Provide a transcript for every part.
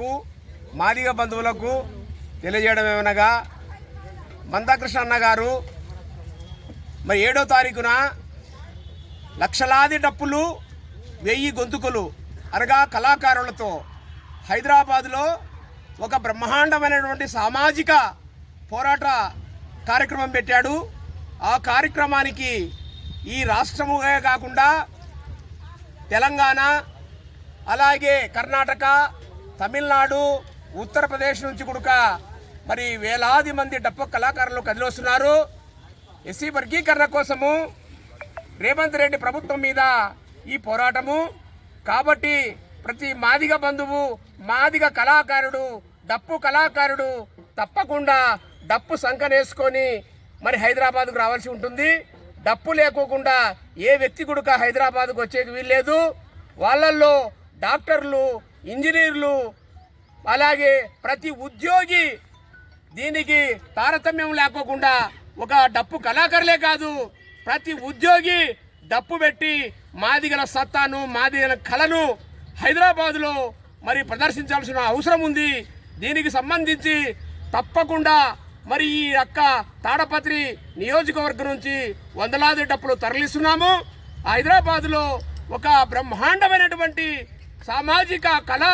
మాదిగలకు మాదిగ బంధువులకు తెలియజేయడం ఏమనగా మందాకృష్ణ అన్న గారు మరి 7వ తారీఖున లక్షలాది డప్పులు 1000 గొంతుకులు అనగా కళాకారులతో హైదరాబాదులో ఒక బ్రహ్మాండమైనటువంటి సామాజిక పోరాట కార్యక్రమం పెట్టాడు. ఆ కార్యక్రమానికి ఈ రాష్ట్రముగా కాకుండా తెలంగాణ, అలాగే కర్ణాటక, తమిళనాడు, ఉత్తరప్రదేశ్ నుంచి కూడా మరి వేలాది మంది డప్పు కళాకారులు కదిలొస్తున్నారు. ఎస్సీ వర్గీకరణ కోసము రేవంత్ రెడ్డి ప్రభుత్వం మీద ఈ పోరాటము. కాబట్టి ప్రతి మాదిగ బంధువు, మాదిగ కళాకారుడు, డప్పు కళాకారుడు తప్పకుండా డప్పు సంకనేసుకొని మరి హైదరాబాద్కు రావాల్సి ఉంటుంది. డప్పు లేకోకుండా ఏ వ్యక్తి కూడా హైదరాబాద్కు వచ్చేకి వీల్లేదు. వాళ్ళల్లో డాక్టర్లు, ఇంజనీర్లు, అలాగే ప్రతి ఉద్యోగి దీనికి తారతమ్యం లేకోకుండా ఒక డప్పు కళాకారులే కాదు, ప్రతి ఉద్యోగి డప్పు పెట్టి మాదిగల సత్తాను, మాదిగల కళను హైదరాబాదులో మరి ప్రదర్శించాల్సిన అవసరం ఉంది. దీనికి సంబంధించి తప్పకుండా మరి ఈ యొక్క తాడపత్రి నియోజకవర్గం నుంచి వందలాది డప్పులు తరలిస్తున్నాము. హైదరాబాదులో ఒక బ్రహ్మాండమైనటువంటి సామాజిక కళా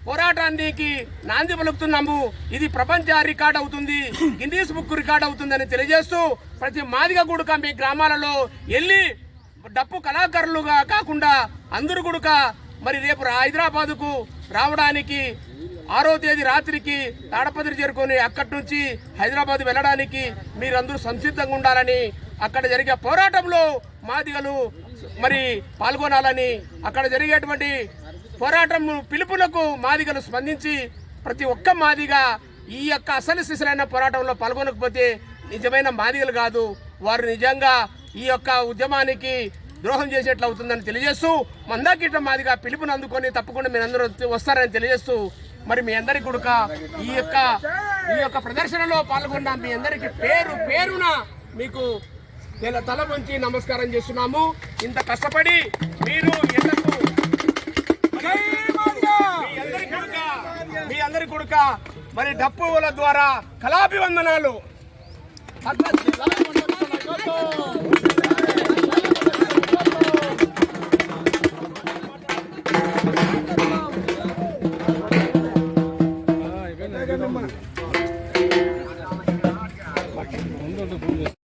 పోరాటానికి నాంది పలుకుతున్నాము. ఇది ప్రపంచ రికార్డ్ అవుతుంది, గిన్నీస్ బుక్ రికార్డ్ అవుతుందని తెలియజేస్తూ ప్రతి మాదిగ గుడుక మీ గ్రామాలలో వెళ్ళి డప్పు కళాకారులుగా కాకుండా అందరూ గుడుక మరి రేపు హైదరాబాదుకు రావడానికి 6వ తేదీ రాత్రికి తాడపత్రి చేరుకొని అక్కడి నుంచి హైదరాబాద్ వెళ్ళడానికి మీరందరూ సంసిద్ధంగా ఉండాలని, అక్కడ జరిగే పోరాటంలో మాదిగలు మరి పాల్గొనాలని, అక్కడ జరిగేటువంటి పోరాటం పిలుపులకు మాదిగలు స్పందించి ప్రతి ఒక్క మాదిగ ఈ యొక్క అసలు సిసలైన పోరాటంలో పాల్గొనకపోతే నిజమైన మాదిగలు కాదు, వారు నిజంగా ఈ యొక్క ఉద్యమానికి ద్రోహం చేసేట్లు అవుతుందని తెలియజేస్తూ మందాకృష్ణ మాదిగ పిలుపుని అందుకొని తప్పకుండా మీరందరూ వస్తారని తెలియజేస్తూ మరి మీ అందరికీ కూడా ఈ యొక్క ప్రదర్శనలో పాల్గొన్న మీ అందరికీ పేరు పేరున మీకు తల వంచి నమస్కారం చేస్తున్నాము. ఇంత కష్టపడి మీరు మీ అందరి కొడుక మరి డప్పుల ద్వారా కళాభివందనాలు.